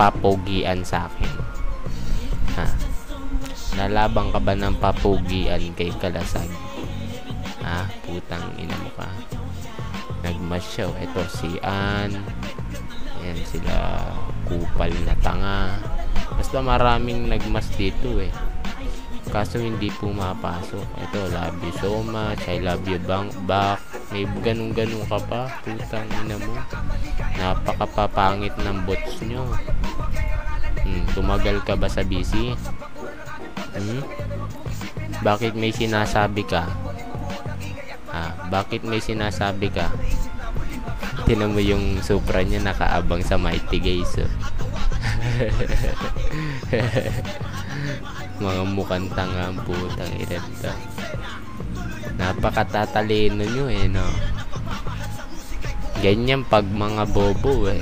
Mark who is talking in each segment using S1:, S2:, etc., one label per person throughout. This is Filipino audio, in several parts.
S1: papugian sa akin? Ha? Lalabang ka ba ng papugian kay Kalasag? Ha? Putang ina mo ka. Nagmas siya. Ito si Ann. Ayan sila. Kupal na tanga. Basta maraming nagmas dito eh. Kaso hindi pumapasok. Ito, love you so much. I love you back. May ganun-ganun ka pa. Putang ina mo. Napakapapangit ng bots nyo. Tumagal ka ba sa busy? Bakit may sinasabi ka? Bakit may sinasabi ka? Tinan mo yung Supra niya nakaabang sa Mighty Guys. Mga mukhang tanga ang putang irenta. Napakatatalino nyo eh, no? Ganyan pag mga bobo eh.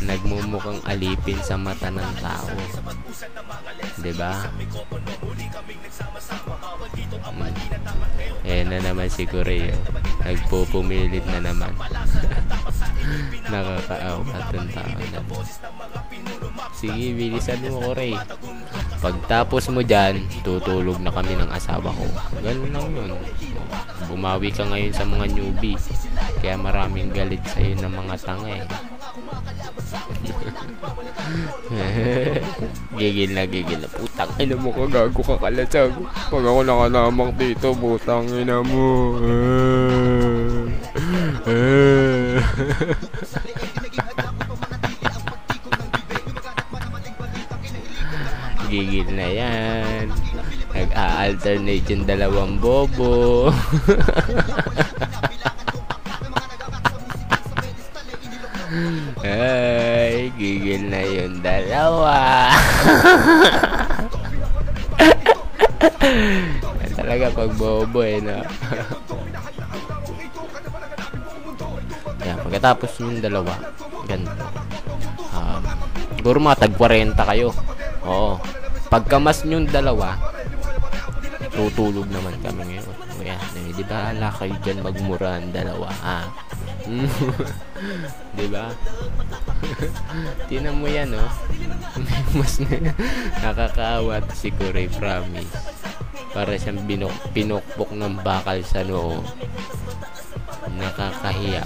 S1: Nagmumukhang alipin sa mata ng tao. Diba? Na naman si Corey. Nagpupumilit na naman. Nakakaawa itong tao na. Sige, bilisan mo, Corey. Pagtapos mo dyan, tutulog na kami ng asawa ko. Ganun lang yun. Bumawi ka ngayon sa mga newbie. Kaya maraming galit sa'yo ng mga tanga eh. Gigil na. Putang ina mo ka, gago ka Kalasag. Pag ako nakalamak dito, putang ina mo. Gigil na yan. Nag-a-alternate yung dalawang bobo. Ay, gigil na yung dalawa. Talaga pag bobo eh, no? Yan, pagkatapos yung dalawa, ganito. Siguro mga tag-40 kayo. Oo. Pagkamas yung dalawa, tutulog naman kami ngayon. Yan, di ba? Hala kayo dyan magmura ang dalawa, diba? Tinan mo yan, oh. Mas nakakaawa si Corey, promise. Para siyang pinukpok ng bakal sa noo. Nakakahiya.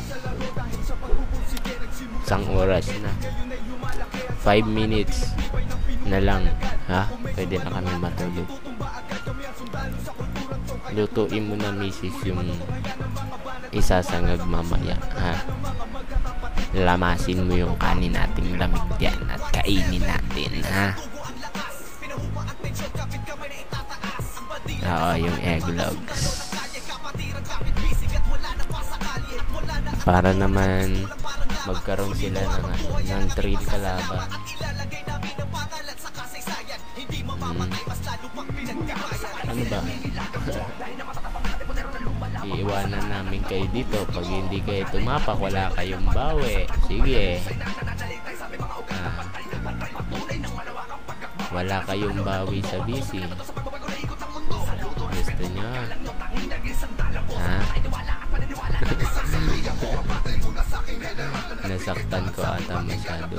S1: Isang oras na. 5 minutes na lang, ha? Pwede na kami matulog. Lutuin mo na, misis, yung isasangag mamaya, ha? Lamasin mo yung kanin nating lamig dyan at kainin natin, ha? Oo, yung egglogs. Para naman magkaroon sila ng thrill kalaban. Ano ba? Iiwanan namin kayo dito. Pag hindi kayo tumapak, wala kayong bawi. Sige. Wala kayong bawi sa busy. Gusto nyo? Ha? Nasaktan ko ata masyado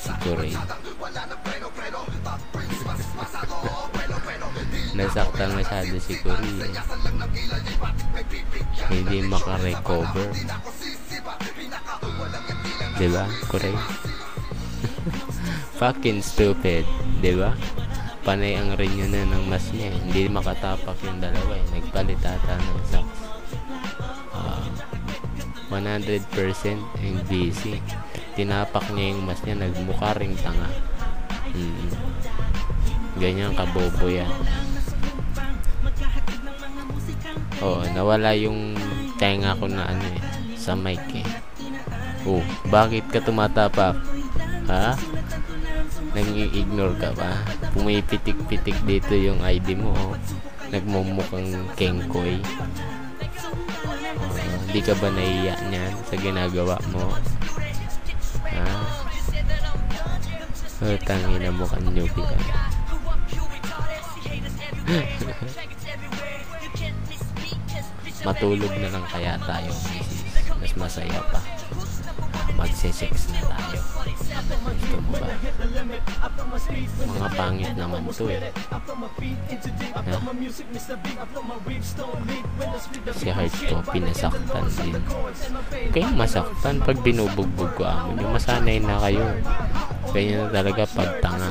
S1: si Corey. Nasaktan masyado si Corey. Hindi makarecover. Diba, Corey? Fucking stupid. Diba? Panay ang reunion ng mas niya. Hindi makatapak yung dalawa eh. Nagpalit ata ng socks. 100% yung busy. Tinapak niya yung mas niya. Nagmukha ring tanga. Ganyan kabobo yan. Nawala yung tenga ko na sa mic eh. Bakit ka tumatapak? Ha? Nang-i-ignore ka ba? Pumipitik-pitik dito yung ID mo. Nagmumukhang kengkoy. Di ka ba naiiyak niyan sa ginagawa mo? Ha? Tangina mo kang newbie ka. Matulog na lang kaya tayo, misis. Mas masaya pa. magse-sex na tayo. Gusto mo ba? Mga pangit naman to eh. Ha? Si Hard Copy nasaktan din. Kayong masaktan pag binubugbog ko amo nyo. Masanay na kayo. Kaya na talaga pagtanga.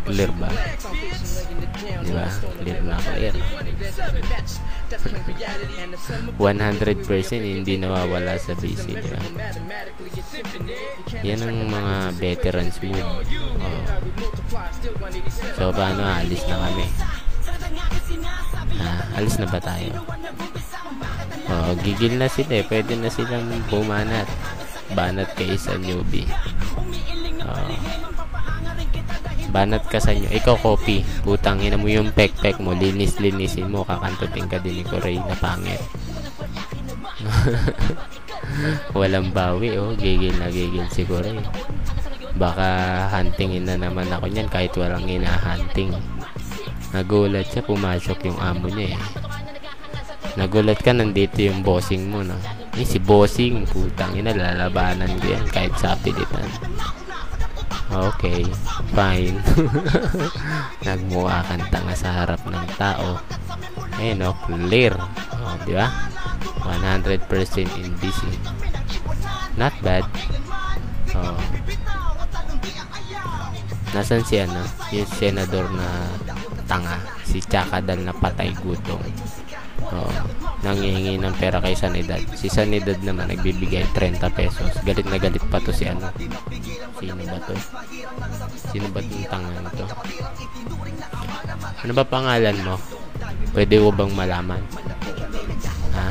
S1: Clear ba? Diba? Clear na clear. 100% hindi nawawala sa BC, diba? Yan ang mga veterans move. So paano, alis na kami? Alis na ba tayo? Gigil na sila eh. Pwede na silang bumanat. Banat kayo sa newbie. Banat ka sa nyo. Ikaw, Copy. Putang ina mo yung pek-pek mo. Linis-linisin mo. Kakantutin ka din ni Kuray na pangit. Walang bawi, Gigil na gigil si Kuray. Baka huntingin na naman ako niyan kahit walang ina-hunting. Nagulat siya. Pumasok yung amo niya eh. Nagulat ka, nandito yung bossing mo, no? Si bossing. Putang ina, lalabanan ko yan kahit sa pilitan. Okay, fine. Nagmukha kang tanga sa harap ng tao. Ayun, clear. Di ba? 100% in BC. Not bad. Nasaan si yung senador na tanga? Si Chakadal na patay gutom. Nangihingi ng pera kay Sanidad. Si Sanidad naman nagbibigay 30 pesos. Galit na galit pa to si Sino ba to? Sino ba itong tanga nito? Ano ba pangalan mo? Pwede mo bang malaman? Ha?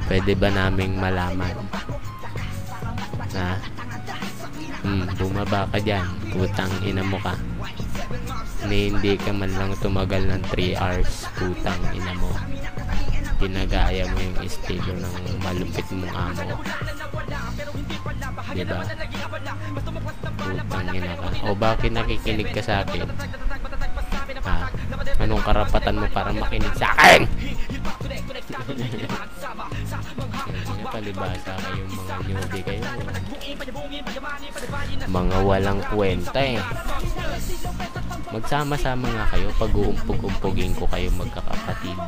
S1: Pwede ba naming malaman? Ha? Bumaba ka dyan. Putang ina mo ka. Hindi ka man lang tumagal ng 3 hours. Putang ina mo. Ginagaya mo yung estilo ng malupit mong amo. Diba? Putang ina ka. O bakit nakikinig ka sa akin? Anong karapatan mo para makinig sa akin? Palibasa kayong mga newbie kayo. Mga walang kwenta eh. Magsama-sama nga kayo. Pag-uumpog-umpogin ko kayo magkakapatid.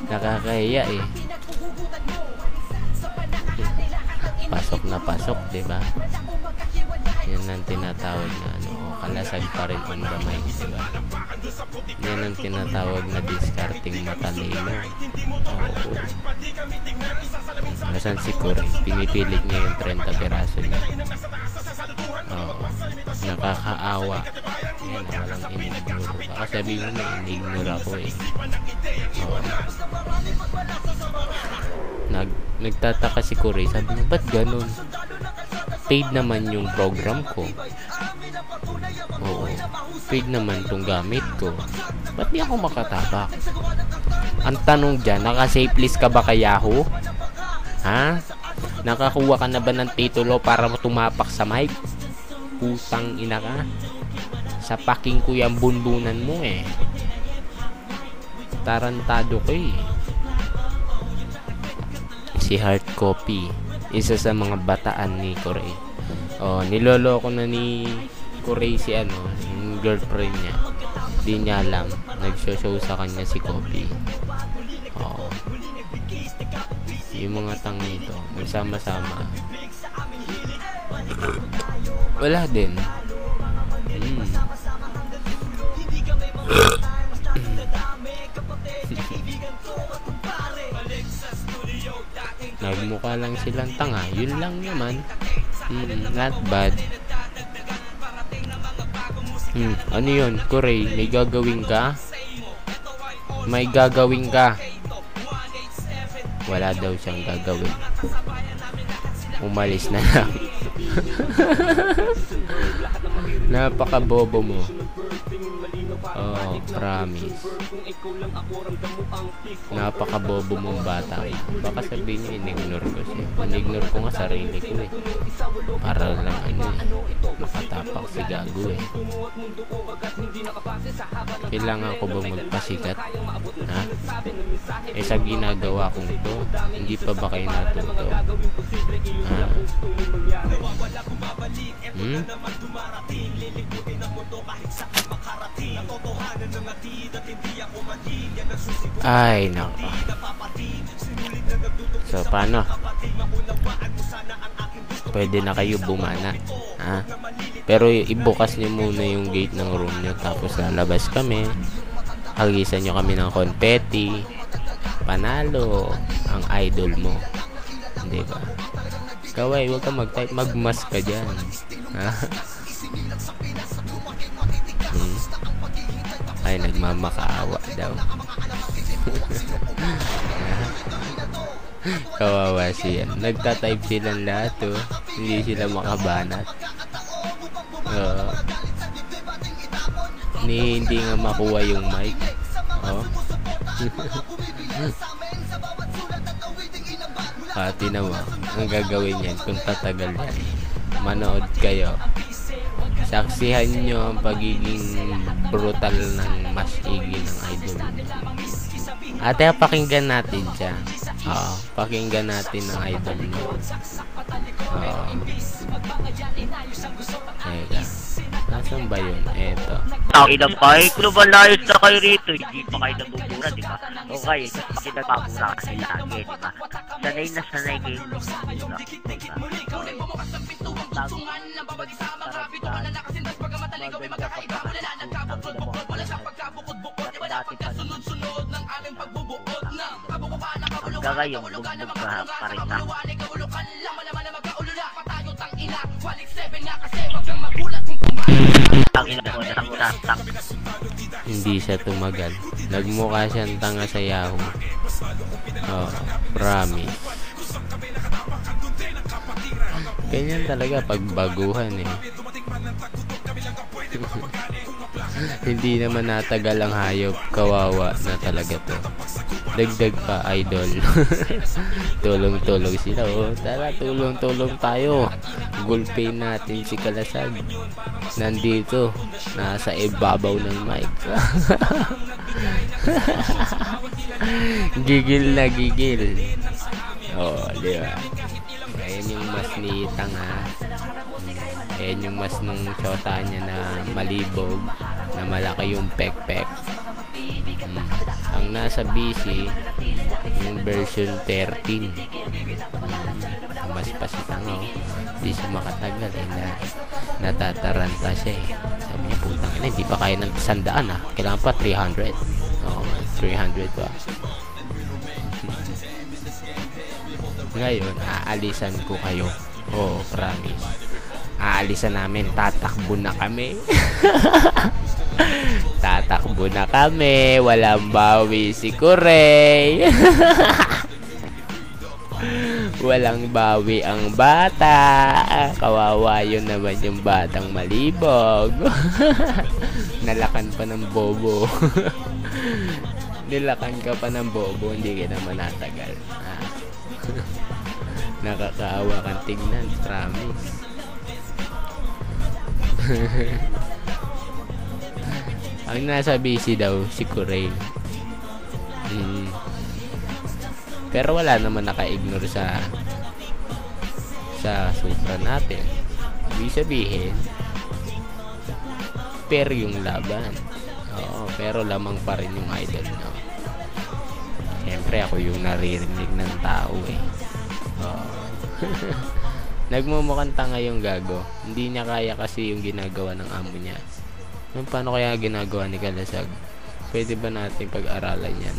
S1: Nakakahiya eh. Pasok na pasok, diba? Yan ang tinatawag na kalasag pa rin on the mic, diba? Yan ang tinatawag na discarding matalino. Nasaan si Kuray? Pinipilit niya yung 30 piraso niya. Nakakaawa. Yan, walang inignore. Baka sabihin mo na inignore ako eh. Nagtataka si Kuray. Sabi niya, ba't ganun? Paid naman yung program ko. Paid naman tong gamit ko. Ba't di ako makatabak? Ang tanong dyan, naka-save list ka ba kay Yahoo? Ha? Nakakuha ka na ba ng titulo para tumapak sa mic? Putang ina ka. Sa paking ko yung bunbunan mo eh. Tarantado ko eh. Si Hard Copy, isa sa mga bataan ni Kuray. Niloloko na ni Kuray si yung girlfriend niya. Di niya alam. Nag-show sa kanya si Copy. Yung mga tanga ito, nagsama-sama. Wala din. Nagmukha lang silang tanga. Yun lang naman. Not bad. Ano yun? Kuray, may gagawin ka? May gagawin ka? Wala daw siyang gagawin. Umalis na lang. Napaka-bobo mo. Oh, promise. Napakabobo mong bata. Baka sabihin niyo, in-ignore ko siya. In-ignore ko nga sarili ko eh. Para lang makatapak si gago eh. Kailangan ko ba magpasikat? Ha? Eh sa ginagawa kong to, hindi pa ba kayo natuto? Ha? Ay, nako. So, paano? Pwede na kayo bumana. Ha? Pero ibukas nyo muna yung gate ng room nyo. Tapos lalabas kami. Hagisan nyo kami ng confetti. Panalo ang idol mo. Hindi ba? Kaway, huwag ka mag-type. Mag-mask ka dyan. Ha? Ay, nagmamakaawa daw. Kawawa siya. Nagtatype silang lahat oh. Hindi sila makabanat. Hindi nga makuha yung mic. Oh. Tinawa. Ang gagawin yan kung tatagal yan. Manood kayo. Saksihan nyo ang pagiging brutal ng masigi ng idol. Ate, pakinggan natin siya. Pakinggan natin ang idol mo. Teka. Nasaan ba yun? Eto.
S2: Ilang kayo, kung malayos na kayo rito, hindi pa kayo nabubura, di ba? Okay, kasi nagpapura kasi lagi, di ba? Sanay na sanay kayo nabubura. Hanggang ngayon, lugbog pa rin na.
S1: Hindi siya tumagal. Nagmukha siyang tanga sa Yahoo. Promise. Ganyan talaga pagbaguhan eh. Hindi naman natagal ang hayop. Kawawa na talaga to. Dagdag pa idol. Tulong-tulong sila oh. Tara, tulong-tulong tayo. Gulpin natin si Kalasag. Nandito. Nasa ibabaw ng mic. Gigil na gigil. Di ba? Ayan yung mas ni Tanga. Ayan yung mas nung syota niya na malibog. Na malaki yung pek-pek. Ang nasa BC yung version 13. Mas pasitang hindi siya makatagal natataranta siya eh. Sabi niya, putang ina, hindi pa kaya ng 100 kailangan pa 300. 300 pa. Ngayon aalisan ko kayo. Promise, aalisan namin. Tatakbo na kami. Tatakbo na kami. Walang bawi si Kurey. Walang bawi ang bata. Kawawa yun naman yung batang malibog. Nalakan pa ng bobo. Nilakan ka pa ng bobo. Hindi ka naman natagal. Nakakaawa kang tingnan. Promise. Ang nasa busy daw si Kurey. Pero wala naman naka-ignore sa supra natin. Ibig sabihin pero yung laban. Pero lamang pa rin yung idol no. Siyempre ako yung naririnig ng tao eh. Nagmumukhang tanga yung gago. Hindi niya kaya kasi yung ginagawa ng amo niya. Paano kaya ginagawa ni Kalasag? Pwede ba natin pag-aralan yan?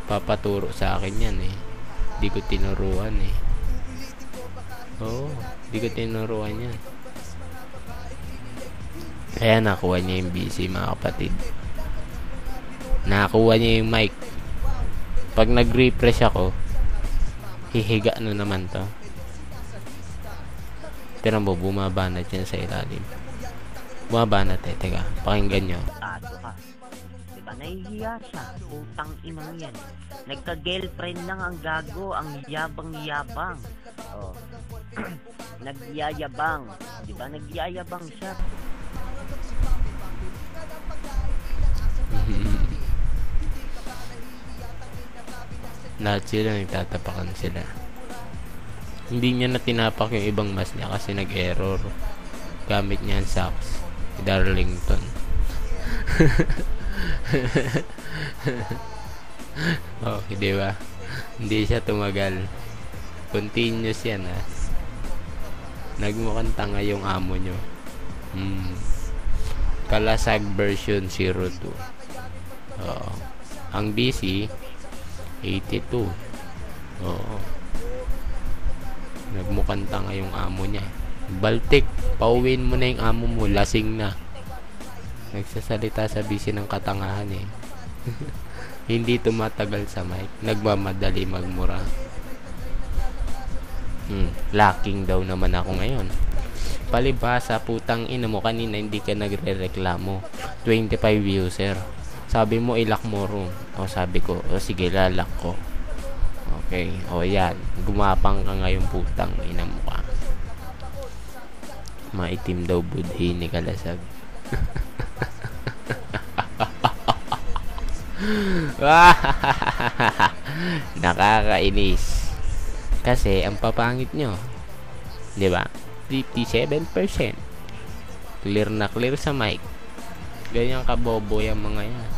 S1: Papaturo sa akin yan eh. Di ko tinuruan eh. Di ko tinuruan yan. Kaya nakuha niya yung BC mga kapatid. Nakuha niya yung mic. Pag nag-refresh ako, hihiga na naman to. Pero mo, bumaba na dyan sa ilalim. Bumaba na, teka. Pakinggan nyo.
S2: Tato ka. Diba? Nahihiya siya. Putang inang yan. Nagka-girlfriend lang ang gago. Ang yabang-yabang. Oh. Nagyayabang. Diba? Nagyayabang siya.
S1: Lahat sila nagtatapakan sila. Hindi niya na tinapak yung ibang mas niya kasi nag-error. Gamit niya ang socks. Darlington. Oh, di ba? Hindi siya tumagal. Continuous yan, ha. Nagmukhang tanga yung amo nyo. Kalasag version 02. Oo. Ang BC 82. Oo. Nagmukhang tanga yung amo niya. Baltik, pauwiin mo na yung amo mo, lasing na. Nagsasalita sa BC ng katangahan eh. Hindi tumatagal sa mic. Nagmamadali magmura. Lacking daw naman ako ngayon. Palibhasa, putang ina mo, kanina hindi ka nagre-reklamo. 25 user. Sabi mo ilak mo room. O sabi ko, o sige, lalak ko. Okay, o yan. Gumapang ka ngayon, putang ina mo ka. Maitim daw budhi ni Kalasag. Nakakainis. Kasi ang papangit nyo, di ba? 57%. Clear na clear sa mic. Ganyan kabobo yung mga yan.